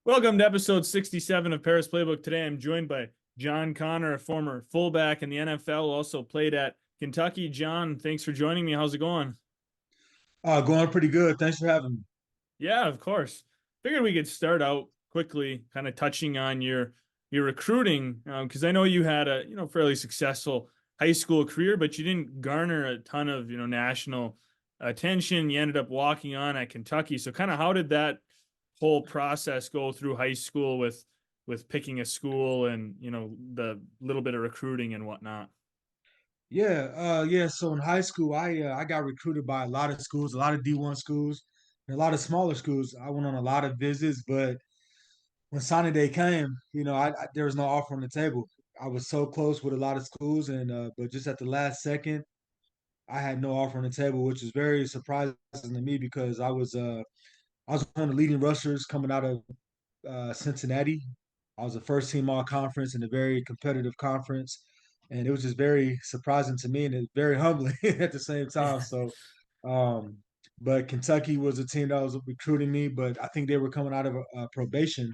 Welcome to episode 67 of Paris Playbook. Today I'm joined by John Connor, a former fullback in the NFL, also played at Kentucky. John, thanks for joining me. How's it going? Going pretty good. Thanks for having me. Yeah, of course. Figured we could start out quickly, kind of touching on your recruiting, because I know you had a fairly successful high school career, but you didn't garner a ton of national attention. You ended up walking on at Kentucky. So, kind of how did that whole process go through high school with picking a school and the little bit of recruiting and whatnot? Yeah. So in high school, I got recruited by a lot of schools, a lot of D1 schools, and a lot of smaller schools. I went on a lot of visits, but when signing day came, there was no offer on the table. I was so close with a lot of schools, and but just at the last second, I had no offer on the table, which is very surprising to me because I was one of the leading rushers coming out of Cincinnati. I was the first team all conference in a very competitive conference. And it was just very surprising to me and it's very humbling at the same time. Um, but Kentucky was a team that was recruiting me, but I think they were coming out of a probation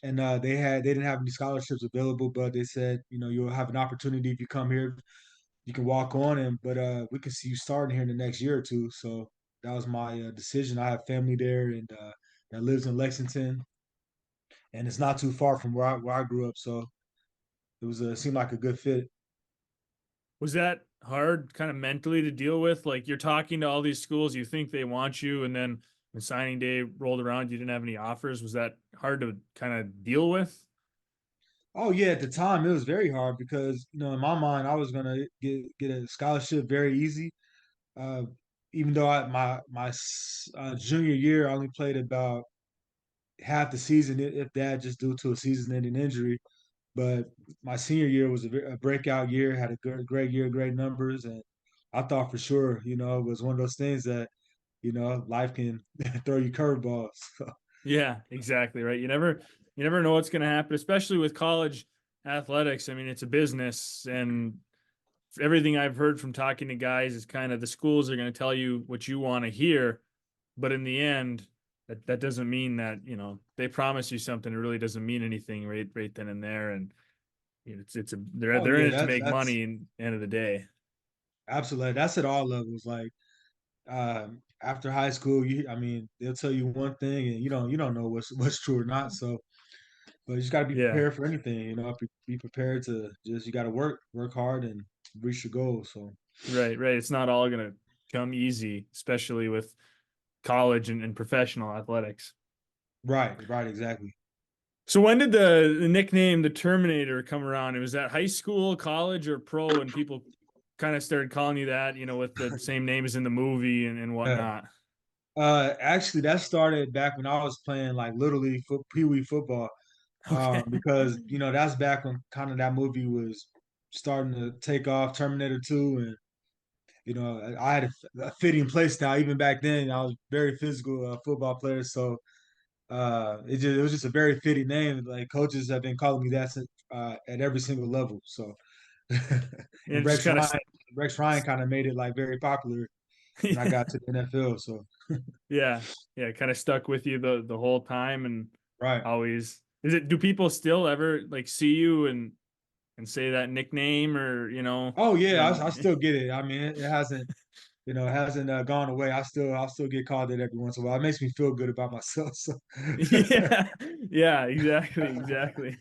and they didn't have any scholarships available, but they said, you'll have an opportunity if you come here, you can walk on and but we can see you starting here in the next year or two. So that was my decision. I have family there and that lives in Lexington and it's not too far from where I grew up. So it seemed like a good fit. Was that hard kind of mentally to deal with? Like you're talking to all these schools, you think they want you, and then when signing day rolled around, you didn't have any offers. Was that hard to kind of deal with? Oh yeah, at the time it was very hard because in my mind I was gonna get a scholarship very easy. Uh, Even though my junior year I only played about half the season, if that, just due to a season-ending injury. But my senior year was a breakout year. Had a great year, great numbers, and I thought for sure, it was one of those things that life can throw you curveballs. Yeah, exactly right. You never know what's going to happen, especially with college athletics. I mean, it's a business, and everything I've heard from talking to guys is kind of the schools are going to tell you what you want to hear, but in the end, that doesn't mean that they promise you something. It really doesn't mean anything right then and there, and it's they're Oh they're in yeah, it to that's make that's money in the end of the day. absolutely, that's at all levels. Like after high school, I mean, they'll tell you one thing, and you don't know what's true or not. So, but you just got to be Yeah, prepared for anything. Be prepared to just you got to work hard and reach your goals. So, right. It's not all gonna come easy, especially with college and professional athletics. right, exactly. So when did the nickname the Terminator come around? It was at high school, college, or pro, and people kind of started calling you that, with the same name as in the movie and Yeah. whatnot. Actually, that started back when I was playing like Little League, Pee Wee football. Okay. Because that's back when kind of that movie was starting to take off, Terminator 2, and I had a fitting play style even back then. I was very physical football player, so it was just a very fitting name. Like coaches have been calling me that since, at every single level. So and And just kind of, Rex Ryan kind of made it like very popular when I got to the NFL. So yeah, yeah, kind of stuck with you the whole time and right. always. Is it? Do people still ever like see you and say that nickname or Oh yeah, I when? still get it. I mean, it hasn't gone away. I still get called it every once in a while. It makes me feel good about myself. So Yeah, yeah, exactly.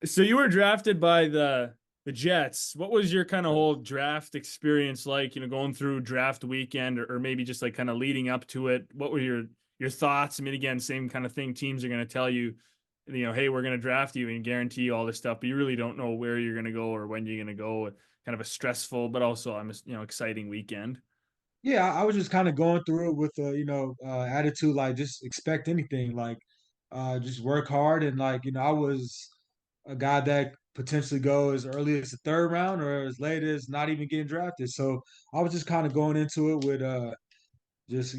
So you were drafted by the Jets. What was your kind of whole draft experience like? Going through draft weekend, or maybe just like kind of leading up to it. What were your thoughts? I mean, again, same kind of thing. Teams are going to tell you, hey, we're going to draft you and guarantee you all this stuff, but you really don't know where you're going to go or when you're going to go. Kind of a stressful, but also I'm exciting weekend. yeah, I was just kind of going through it with a attitude like just expect anything, like just work hard and like I was a guy that potentially go as early as the third round or as late as not even getting drafted. So I was just kind of going into it with just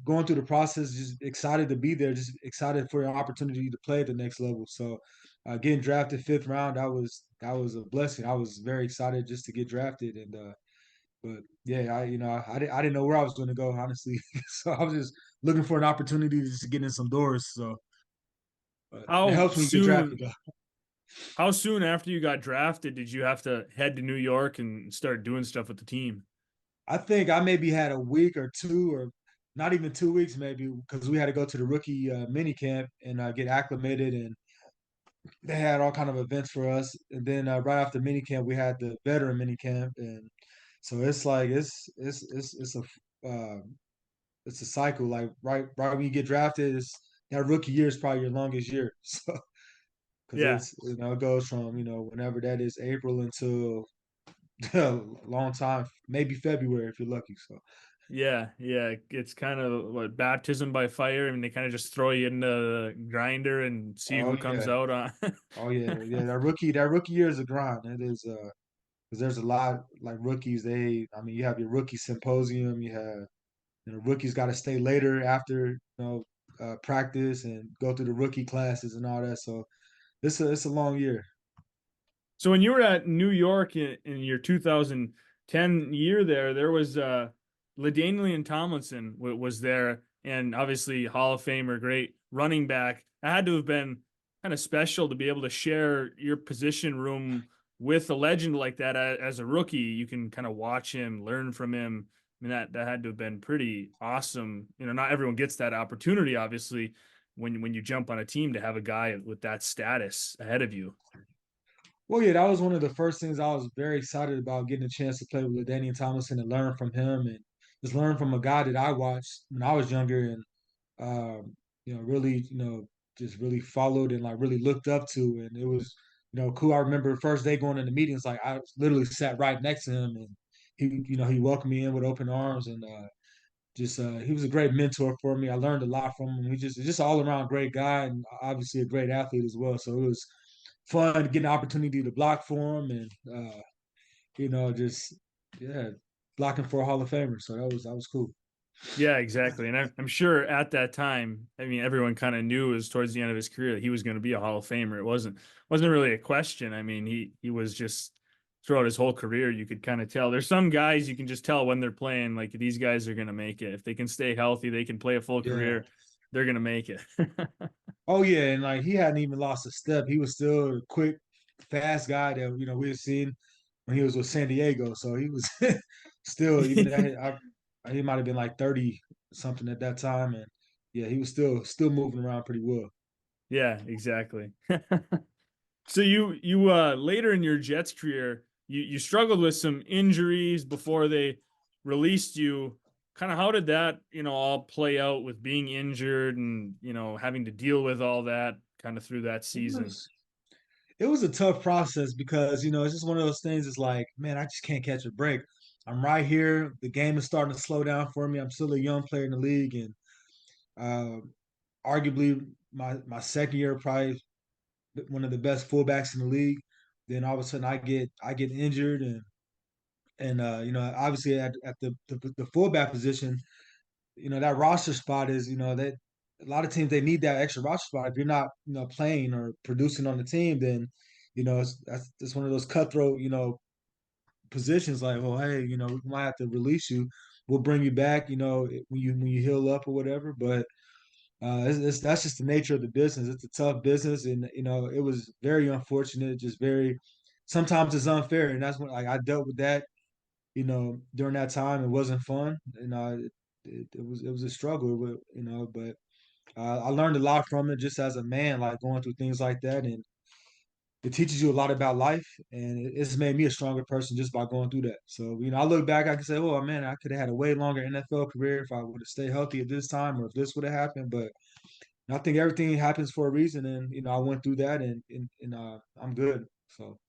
going through the process, just excited to be there, just excited for an opportunity to play at the next level. So getting drafted fifth round, that was a blessing. I was very excited just to get drafted, and But yeah, I didn't know where I was going to go honestly, so I was just looking for an opportunity just to get in some doors. So but it How helps when you get drafted, soon though. how soon after you got drafted did you have to head to New York and start doing stuff with the team? I think I maybe had a week or two, or not even 2 weeks, maybe, because we had to go to the rookie mini camp and get acclimated, and they had all kind of events for us. And then right after mini camp, we had the veteran mini camp, and so it's like uh, it's a cycle. Like right when you get drafted, it's that rookie year is probably your longest year. So because Yeah. it's it goes from whenever that is April until a long time, maybe February if you're lucky. So Yeah, yeah, it's kind of what baptism by fire. I mean, they kind of just throw you in the grinder and see oh who comes yeah, out on. oh yeah, yeah. That rookie year is a grind. It is because there's a lot like rookies. I mean, you have your rookie symposium. You have rookies got to stay later after practice and go through the rookie classes and all that. So it's a long year. So when you were at New York in your 2010 year there was LaDainian Tomlinson was there, and obviously Hall of Famer, great running back. It had to have been kind of special to be able to share your position room with a legend like that as a rookie. You can kind of watch him, learn from him. I mean, that had to have been pretty awesome. You know, not everyone gets that opportunity, obviously, when you jump on a team to have a guy with that status ahead of you. Well, yeah, that was one of the first things I was very excited about, getting a chance to play with Daniel Tomlinson and learn from him, and just learn from a guy that I watched when I was younger, and really, just really followed and like really looked up to. And it was, cool. I remember the first day going into meetings, like I literally sat right next to him, and he welcomed me in with open arms, and just he was a great mentor for me. I learned a lot from him. Just all around great guy, and obviously a great athlete as well. So it was fun to get an opportunity to block for him, and just yeah, blocking for a Hall of Famer. So that was cool. Yeah, exactly. And I'm sure at that time, I mean, everyone kind of knew it was towards the end of his career that he was going to be a Hall of Famer. It wasn't really a question. I mean, he was just throughout his whole career, you could kind of tell. There's some guys you can just tell when they're playing, like these guys are going to make it. If they can stay healthy, they can play a full Yeah. career, they're going to make it. Oh yeah, and like he hadn't even lost a step. He was still a quick, fast guy that we had seen when he was with San Diego. So he was still even he might have been like 30 something at that time, and yeah, he was still moving around pretty well. Yeah, exactly. So you later in your Jets career, you struggled with some injuries before they released you. Kind of how did that, all play out with being injured and, having to deal with all that kind of through that It season? was it was a tough process because it's just one of those things. It's like, man, I just can't catch a break. I'm right here. The game is starting to slow down for me. I'm still a young player in the league, and uh, arguably my second year, probably one of the best fullbacks in the league. Then all of a sudden, I get injured, and obviously at the fullback position, that roster spot is that a lot of teams they need that extra roster spot. If you're not playing or producing on the team, then that's one of those cutthroat positions. Like, well, hey, we might have to release you. We'll bring you back, when you heal up or whatever. But that's just the nature of the business. It's a tough business, and it was very unfortunate. Just very sometimes it's unfair, and that's when like I dealt with that. During that time, it wasn't fun, and it was a struggle, but I learned a lot from it just as a man, like going through things like that, and it teaches you a lot about life, and it's made me a stronger person just by going through that. So I look back, I can say, oh man, I could have had a way longer NFL career if I would have stayed healthy at this time, or if this would have happened. But I think everything happens for a reason, and I went through that, and I'm good. So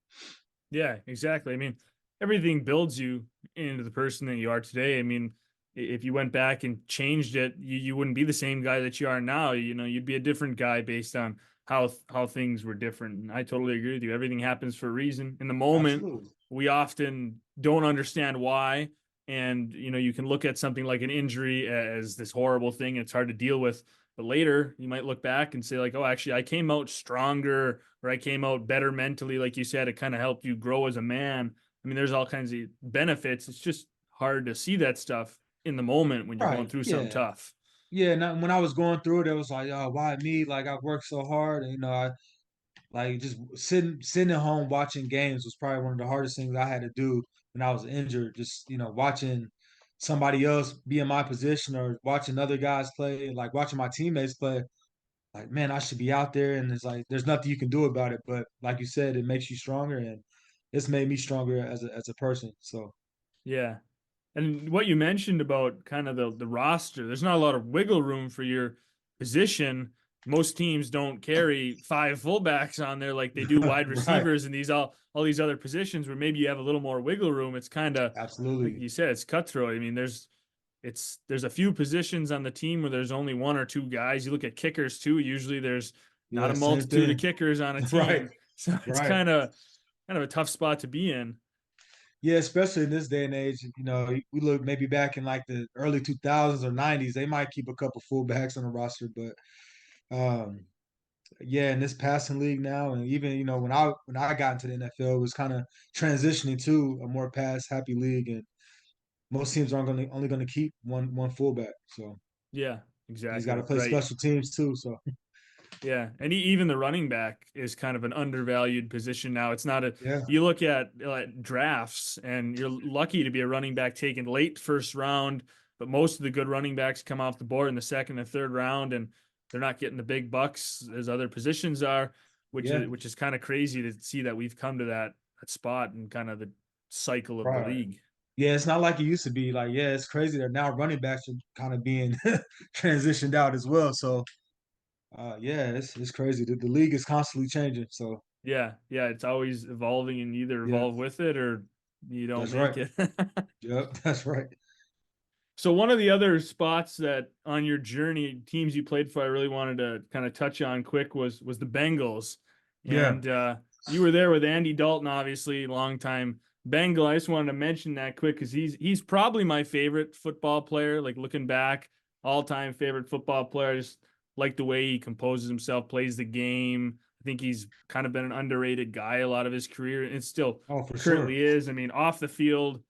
Yeah, exactly. I mean, everything builds you into the person that you are today. I mean, if you went back and changed it, you wouldn't be the same guy that you are now. You'd be a different guy based on how things were different. And I totally agree with you. Everything happens for a reason. In the moment, absolutely, we often don't understand why. And you can look at something like an injury as this horrible thing. It's hard to deal with. But later, you might look back and say, like, oh, actually, I came out stronger or I came out better mentally. Like you said, it kind of helped you grow as a man. I mean, there's all kinds of benefits. It's just hard to see that stuff in the moment when you're going Right. through something Yeah. tough. Yeah. And when I was going through it, it was like, oh, why me? Like I worked so hard, and I like just sitting at home watching games was probably one of the hardest things I had to do when I was injured. Just watching somebody else be in my position or watching other guys play, like watching my teammates play. Like, man, I should be out there, and it's like there's nothing you can do about it. But like you said, it makes you stronger, and it's made me stronger as a person. So Yeah. And what you mentioned about kind of the roster, there's not a lot of wiggle room for your position. Most teams don't carry five fullbacks on there like they do wide right, receivers and all these other positions where maybe you have a little more wiggle room. It's kind of like absolutely, you said, it's cutthroat. I mean, there's a few positions on the team where there's only one or two guys. You look at kickers too. Usually there's not yeah, a same multitude of thing. kickers on a Right, team. So it's right. kind of a tough spot to be in. Yeah, especially in this day and age, we look maybe back in like the early 2000s or 90s, they might keep a couple fullbacks on the roster, but um, yeah, in this passing league now, and even when I got into the NFL, it was kind of transitioning to a more pass happy league, and most teams aren't only going to keep one fullback, so Yeah, he's got to exactly. play Right. special teams too. So Yeah, and even the running back is kind of an undervalued position now. It's not a yeah, you look at drafts and you're lucky to be a running back taken late first round, but most of the good running backs come off the board in the second and third round, and they're not getting the big bucks as other positions are, yeah, which is kind of crazy to see that we've come to that spot and kind of the cycle of the right. league. Yeah, it's not like it used to be. Like, yeah, it's crazy that now running backs are kind of being transitioned out as well. So yeah, it's crazy. The league is constantly changing. So Yeah, yeah, it's always evolving and you either yeah, evolve with it or you don't that's make right. it. Yep, that's right. So one of the other spots that on your journey, teams you played for, I really wanted to kind of touch on quick was the Bengals, Yeah, and you were there with Andy Dalton, obviously, longtime Bengal. I just wanted to mention that quick because he's probably my favorite football player. Like looking back, all time favorite football player. I just like the way he composes himself, plays the game. I think he's kind of been an underrated guy a lot of his career, and still oh for sure. currently is. I mean, off the field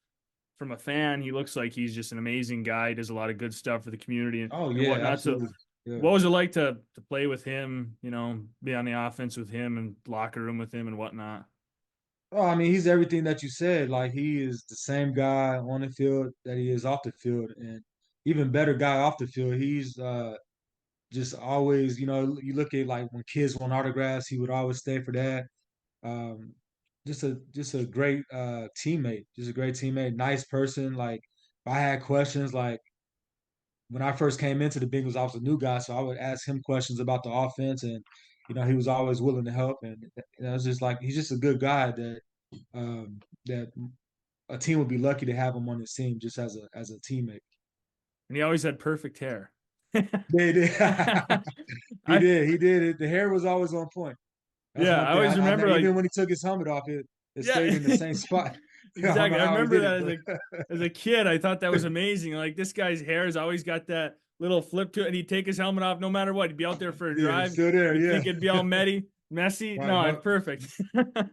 from a fan, he looks like he's just an amazing guy. He does a lot of good stuff for the community Oh and yeah, whatnot. So, absolutely. Yeah. what was it like to play with him? Be on the offense with him and locker room with him and whatnot. Oh, I mean, he's everything that you said. Like he is the same guy on the field that he is off the field, and even better guy off the field. He's just always, you look at like when kids want autographs, he would always stay for that. Um, just a great teammate, just a great teammate, nice person. Like if I had questions, like when I first came into the Bengals, I was a new guy, so I would ask him questions about the offense, and he was always willing to help. And it's just like he's just a good guy that a team would be lucky to have him on his team just as a teammate. And he always had perfect hair. Yeah, he did. He I did. He did it. The hair was always on point. That's Yeah, one I thing. always I remember like even when he took his helmet off, it yeah, stayed in the same spot. I don't know exactly. I how he remember did it, that but as a kid. I thought that was amazing. Like this guy's hair has always got that little flip to it, and he'd take his helmet off no matter what. He'd be out there for a yeah, it's drive. still there. You'd Yeah, think it'd be all messy. right. No, it's Nope. perfect.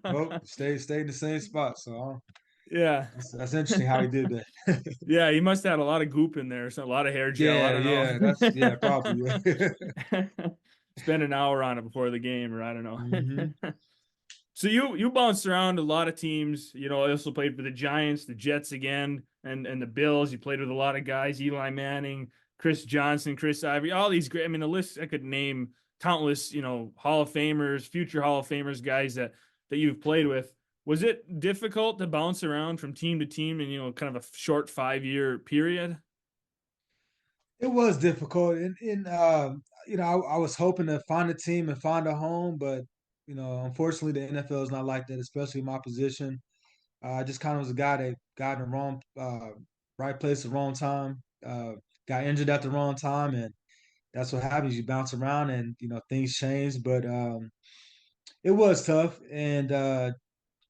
Nope. Stayed in the same spot. So Yeah. that's interesting how he did that. Yeah, he must have had a lot of goop in there, so a lot of hair gel. I Yeah, don't yeah. That's yeah, probably. Yeah. know. Spend an hour on it before the game, or I don't hmm know. So you bounced around a lot of teams. I also played for the Giants, the Jets again, and the Bills. You played with a lot of guys: Eli Manning, Chris Johnson, Chris Ivory, all these great. I mean, the list I could name countless. Hall of Famers, future Hall of Famers, guys that you've played with. Was it difficult to bounce around from team to team in kind of a short 5 year period? It was difficult, and I was hoping to find a team and find a home, but unfortunately, the NFL is not like that, especially my position. I just kind of was a guy that got in the wrong, right place at the wrong time. Got injured at the wrong time, and that's what happens. You bounce around, and things change. But it was tough, and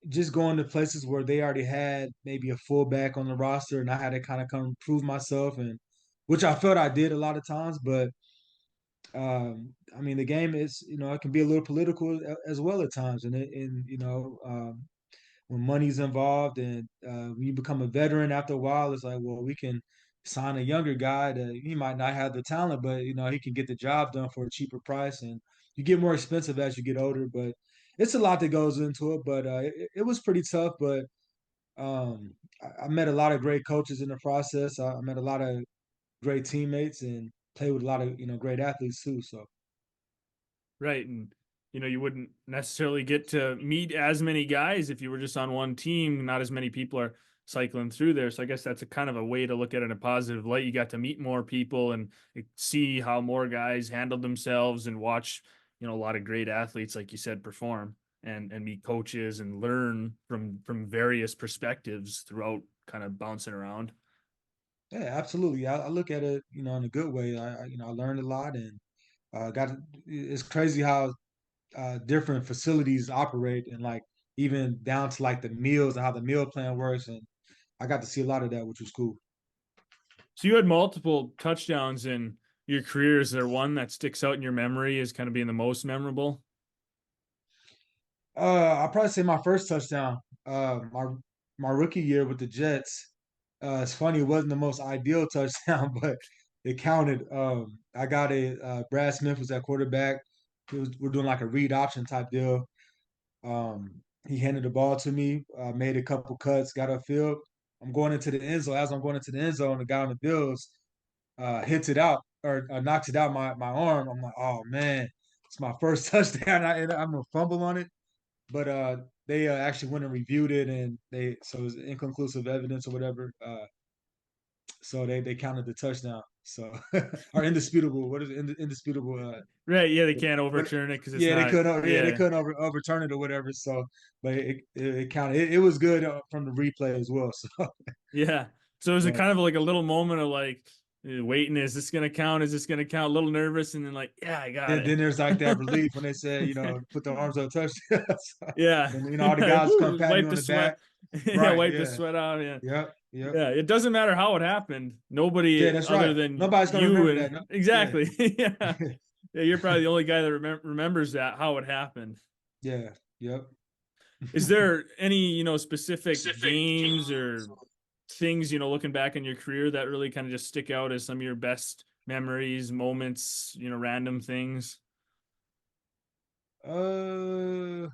just going to places where they already had maybe a fullback on the roster, and I had to kind of come prove myself, and which I felt I did a lot of times. But I mean, the game is it can be a little political as well at times, and when money's involved and when you become a veteran after a while, it's like, well, we can sign a younger guy that he might not have the talent, but he can get the job done for a cheaper price, and you get more expensive as you get older. But it's a lot that goes into it. But it was pretty tough, but I met a lot of great coaches in the process. I met a lot of great teammates and played with a lot of great athletes too. So Right. And, you wouldn't necessarily get to meet as many guys if you were just on one team. Not as many people are cycling through there. So I guess that's a kind of a way to look at it in a positive light. You got to meet more people and see how more guys handled themselves and watch, a lot of great athletes, like you said, perform and meet coaches and learn from various perspectives throughout kind of bouncing around. yeah, absolutely. I look at it, in a good way. I learned a lot and got. It's crazy how different facilities operate and like even down to like the meals and how the meal plan works. And I got to see a lot of that, which was cool. So you had multiple touchdowns in your career. Is there one that sticks out in your memory as kind of being the most memorable? I'll probably say my first touchdown, my rookie year with the Jets. It's funny, it wasn't the most ideal touchdown, but it counted. I got Brad Smith was at quarterback. We're doing like a read option type deal. He handed the ball to me, made a couple cuts, got upfield. I'm going into the end zone. As I'm going into the end zone, the guy on the Bills hits it out or knocks it out my arm. I'm like, oh man, it's my first touchdown. And I'm gonna fumble on it, but they actually went and reviewed it, and so it was inconclusive evidence or whatever. So they counted the touchdown. So or indisputable. What is it? Indisputable? Right. Yeah, they can't But overturn it because it's yeah, they not. couldn't. Yeah, they Yeah. couldn't overturn it or whatever. So, but it counted. It was good from the replay as well. So, Yeah. So is it but kind of like a little moment of like waiting? Is this going to count? Is this going to count? A little nervous, and then like, yeah, I got then there's like that it. relief when they said put the arms up, touchdown. So, Yeah. and all the guys come Woo, patting wipe you the on the sweat. back. Yeah, Right? wipe the Yeah. sweat out. Yeah. Yep. Yep. Yeah. It doesn't matter how it happened. Yeah, Nobody that's other right. than Nobody's gonna you remember that. and No, yeah. exactly. Yeah. Yeah. You're probably the only guy that remembers that how it happened. Yeah. Yep. Is there any, specific games or things, looking back in your career that really kind of just stick out as some of your best memories, moments, random things? uh,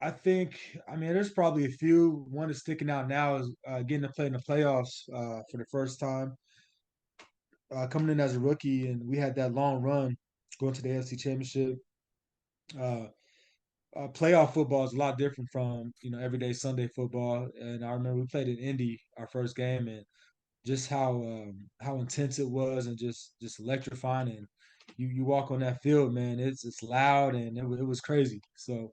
I mean, there's probably a few. One that's sticking out now is getting to play in the playoffs for the first time. Coming in as a rookie, and we had that long run going to the AFC Championship. Uh, Playoff football is a lot different from everyday Sunday football. And I remember we played in Indy our first game, and just how intense it was, and just electrifying. And you walk on that field, man, it's loud, and it was crazy. So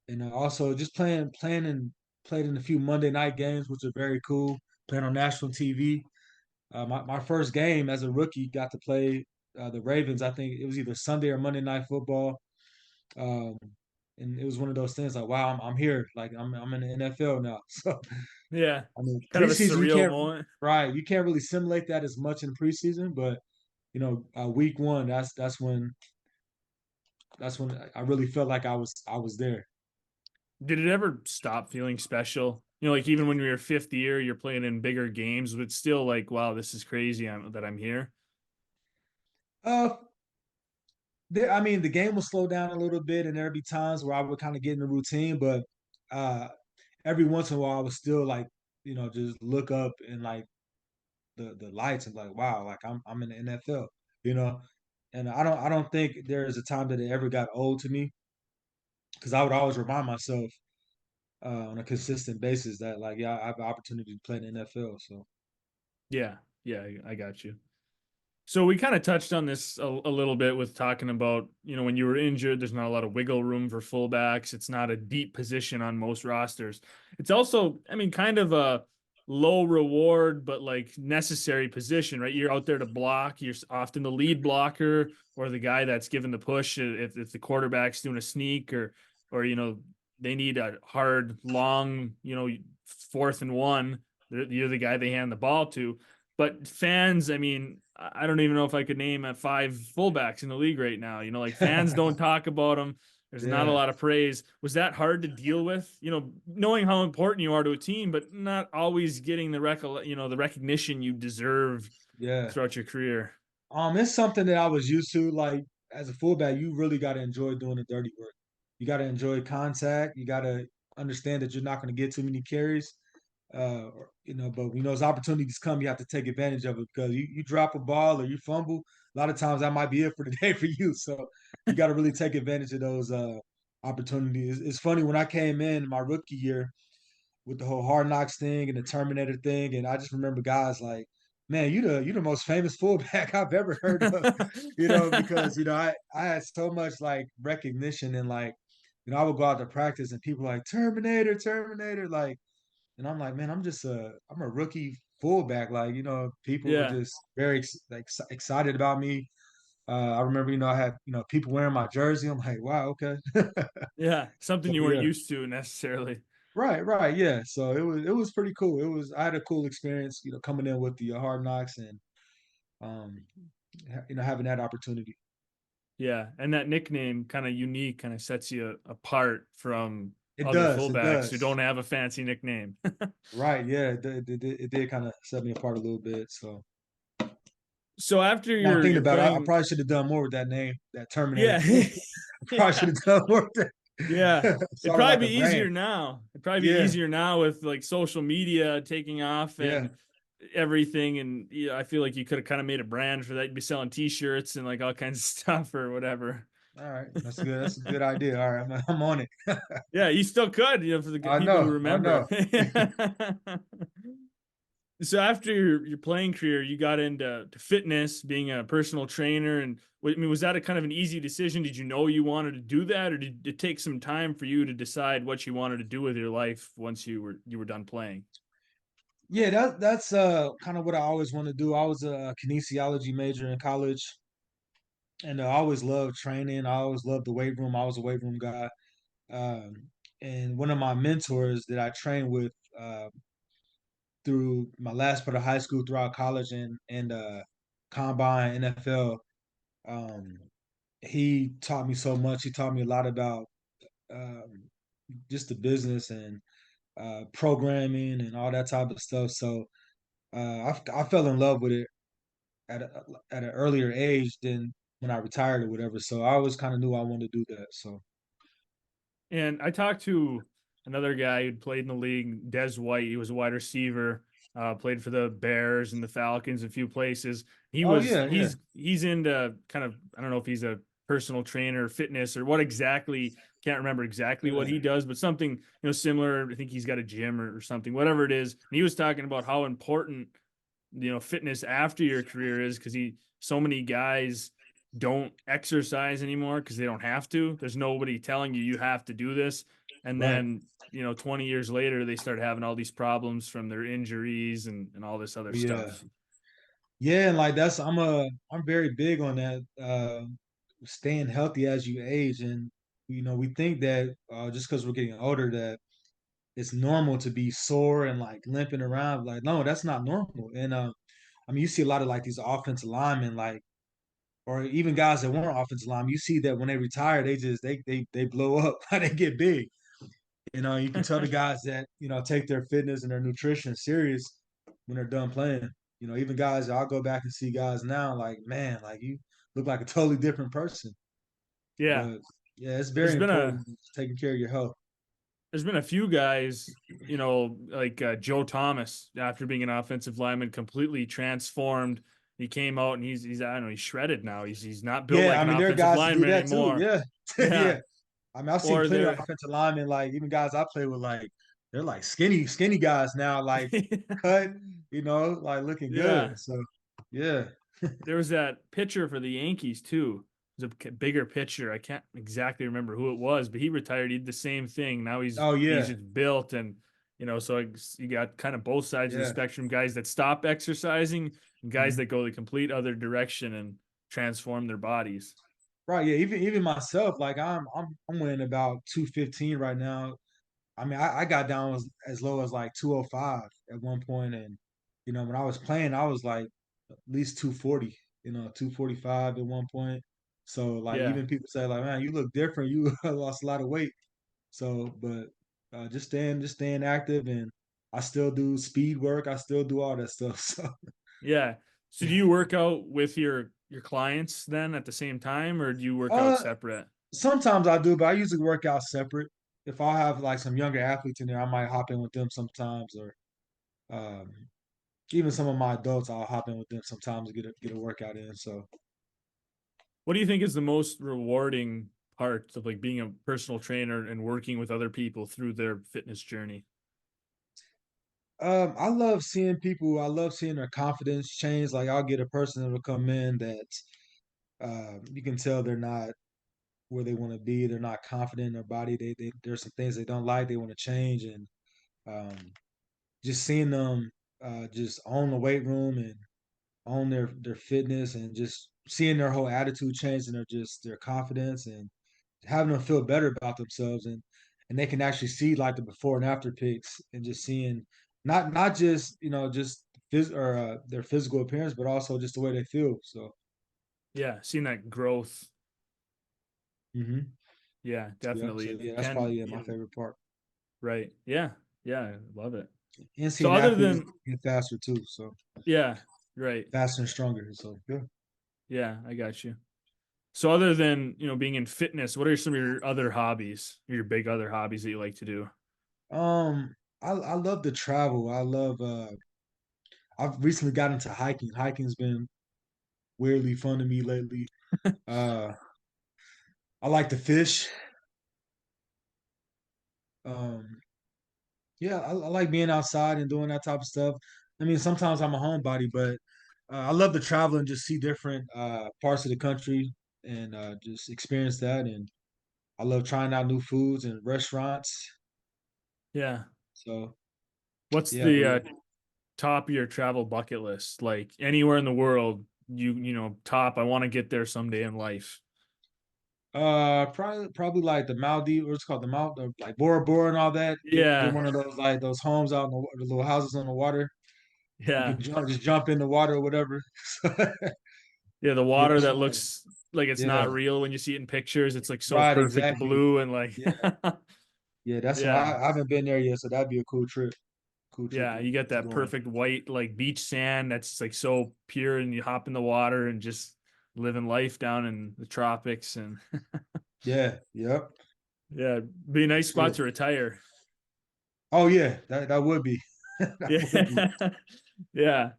and also just playing and played in a few Monday night games, which are very cool. Playing on national TV. My first game as a rookie got to play the Ravens. I think it was either Sunday or Monday Night Football, um, and it was one of those things like, wow, I'm here, like I'm in the NFL now. So Yeah. I mean, Kind of a preseason you surreal can't moment. right, you can't really simulate that as much in preseason, but week one, that's when I really felt like I was there. Did it ever stop feeling special? Like even when you're your fifth year, you're playing in bigger games, but still like, wow, this is crazy that I'm here. Uh, I mean, the game will slow down a little bit, and there'd be times where I would kind of get in the routine, but uh, every once in a while, I would still like, just look up and like the lights and like, wow, like I'm in the NFL, you know. And I don't think there is a time that it ever got old to me because I would always remind myself on a consistent basis that like, yeah, I have an opportunity to play in the NFL. So Yeah. Yeah. I got you. So we kind of touched on this a little bit with talking about, when you were injured, there's not a lot of wiggle room for fullbacks. It's not a deep position on most rosters. It's also, I mean, kind of a low reward, but like necessary position, right? You're out there to block. You're often the lead blocker or the guy that's given the push if the quarterback's doing a sneak or, they need a hard, long, 4th and 1. You're the guy they hand the ball to. But fans, I mean, I don't even know if I could name 5 fullbacks in the league right now. Like fans don't talk about them. There's not a Yeah, lot of praise. Was that hard to deal with? Knowing how important you are to a team, but not always getting the recognition you deserve yeah. throughout your career. It's something that I was used to. Like as a fullback, you really got to enjoy doing the dirty work. You got to enjoy contact. You got to understand that you're not going to get too many carries. But when those opportunities come, you have to take advantage of it because you drop a ball or you fumble. A lot of times that might be it for the day for you. So you got to really take advantage of those opportunities. It's funny when I came in my rookie year with the whole Hard Knocks thing and the Terminator thing, and I just remember guys like, "Man, you the most famous fullback I've ever heard of," because I had so much like recognition and like, I would go out to practice and people like Terminator, Terminator, like, and I'm like, man, I'm a rookie fullback, like, people were Yeah, just very excited about me. I remember, I had people wearing my jersey. I'm like, wow, okay. yeah, something So you weren't yeah. used to necessarily. Right, right, yeah. So it was pretty cool. I had a cool experience, coming in with the Hard Knocks and um, having that opportunity. Yeah, and that nickname kind of unique, kind of sets you apart from It other does, it fullbacks who does. don't have a fancy nickname. Right, yeah. It did kind of set me apart a little bit. So So after now I'm thinking you're about it, I playing, probably should have done more with that name, that Terminator yeah, thing. I probably should yeah, have done more with yeah, that. it'd Sort of probably like a be brand. easier now. It'd probably be Yeah, easier now with like social media taking off yeah. and everything. And yeah, I feel like you could have kind of made a brand for that. You'd be selling T-shirts and like all kinds of stuff or whatever. All right, that's good. That's a good idea. All right, I'm on it. Yeah, you still could, for the I people who know, I remember. know. So after your playing career, you got into fitness, being a personal trainer, and I mean, was that a kind of an easy decision? Did you know you wanted to do that, or did it take some time for you to decide what you wanted to do with your life once you were done playing? Yeah, that's kind of what I always want to do. I was a kinesiology major in college, and I always loved training. I always loved the weight room. I was a weight room guy. And one of my mentors that I trained with through my last part of high school, throughout college, and combine NFL, um, he taught me so much. He taught me a lot about um, just the business and programming and all that type of stuff. So I fell in love with it at an earlier age than when I retired or whatever. So I always kind of knew I wanted to do that. So And I talked to another guy who'd played in the league, Des White. He was a wide receiver, played for the Bears and the Falcons, a few places. He oh was yeah, yeah, he's into kind of, I don't know if he's a personal trainer, fitness, or what exactly. Can't remember exactly what yeah, he does, but something similar. I think he's got a gym or something, whatever it is. And he was talking about how important fitness after your career is, because so many guys don't exercise anymore because they don't have to. There's nobody telling you have to do this. And right, then 20 years later they start having all these problems from their injuries and all this other yeah, stuff. yeah. And like I'm very big on that. Staying healthy as you age, and we think that just because we're getting older that it's normal to be sore and like limping around. Like no, that's not normal. And I mean, you see a lot of like these offensive linemen, like or even guys that weren't offensive linemen. You see that when they retire, they blow up, they get big. You can tell the guys that take their fitness and their nutrition serious when they're done playing. Even guys, I'll go back and see guys now, like man, like you look like a totally different person. Yeah. But yeah, it's There's very been a important taking care of your health. there's been a few guys, like Joe Thomas, after being an offensive lineman, completely transformed. He came out and he's I don't know, he's shredded now. He's not built Yeah, like I an mean there are offensive guys that do lineman that too. anymore. Yeah, Yeah. yeah. I mean I've seen Or plenty of they're offensive linemen, like even guys I play with, like they're like skinny guys now, like cut, like looking yeah. good. So yeah, There was that pitcher for the Yankees too. It was a bigger pitcher. I can't exactly remember who it was, but he retired. He did the same thing. Now oh he's yeah, just built, and so you got kind of both sides of the yeah. spectrum: guys that stop exercising and guys Mhm. that go the complete other direction and transform their bodies. Right, yeah. Even myself, like I'm weighing about 215 right now. I mean, I got down as low as like 205 at one point, and when I was playing, I was like at least 240, 245 at one point. So like Yeah. even people say like, man, you look different. You lost a lot of weight. So, but just staying active, and I still do speed work. I still do all that stuff. So, Yeah. So do you work out with your clients then at the same time, or do you work out uh, separate? sometimes I do, but I usually work out separate. If I have like some younger athletes in there, I might hop in with them sometimes, or um, even some of my adults, I'll hop in with them sometimes to get a workout in. So, What do you think is the most rewarding part of like being a personal trainer and working with other people through their fitness journey? I love seeing people. I love seeing their confidence change. Like I'll get a person that'll come in that you can tell they're not where they want to be. They're not confident in their body. There's some things they don't like. They want to change, and um, just seeing them just own the weight room and own their fitness, and just seeing their whole attitude change, and their confidence, and having them feel better about themselves, and they can actually see like the before and after pics, and just seeing not just just their physical appearance, but also just the way they feel. So Yeah, seeing that growth. hmm Yeah, yep. definitely. So It yeah, that's can, probably my favorite part. right. Yeah. Yeah, I love it. And So seeing other athletes than, get faster too. So yeah, right. faster and stronger. So yeah. Yeah, I got you. So other than, being in fitness, what are some of your other hobbies, your big other hobbies that you like to do? I love to travel. I've recently got into hiking. Hiking's been weirdly fun to me lately. Uh I like to fish. Um yeah, I like being outside and doing that type of stuff. I mean, sometimes I'm a homebody, but I love to travel and just see different parts of the country, and just experience that. And I love trying out new foods and restaurants. Yeah. So What's yeah, but the yeah. top of your travel bucket list? Like anywhere in the world, top, I want to get there someday in life. Probably like the Maldives, what's it called, the like Bora Bora and all that. Get Yeah. one of those like those homes out in the little houses on the water. You Yeah. can just jump in the water or whatever. Yeah, the Yeah, water that's that what. looks like it's not Yeah, real when you see it in pictures. It's like so right, perfect exactly. blue and like Yeah, yeah. That's what yeah. I haven't been there yet, so that'd be a cool trip. Cool trip Yeah, you get to that go on. perfect white like beach sand that's like so pure and you hop in the water and just living life down in the tropics and Yeah, yep. yeah, be a nice That's spot it. to retire. Oh yeah, that would be. That would be. Yeah. Yeah.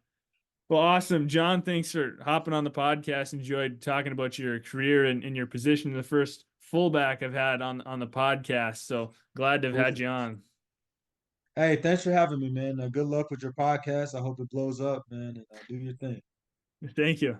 Well, awesome. John, thanks for hopping on the podcast. Enjoyed talking about your career and your position. The first fullback I've had on the podcast. So glad to have had Cool. you on. Hey, thanks for having me, man. Good luck with your podcast. I hope it blows up, man, and do your thing. Thank you.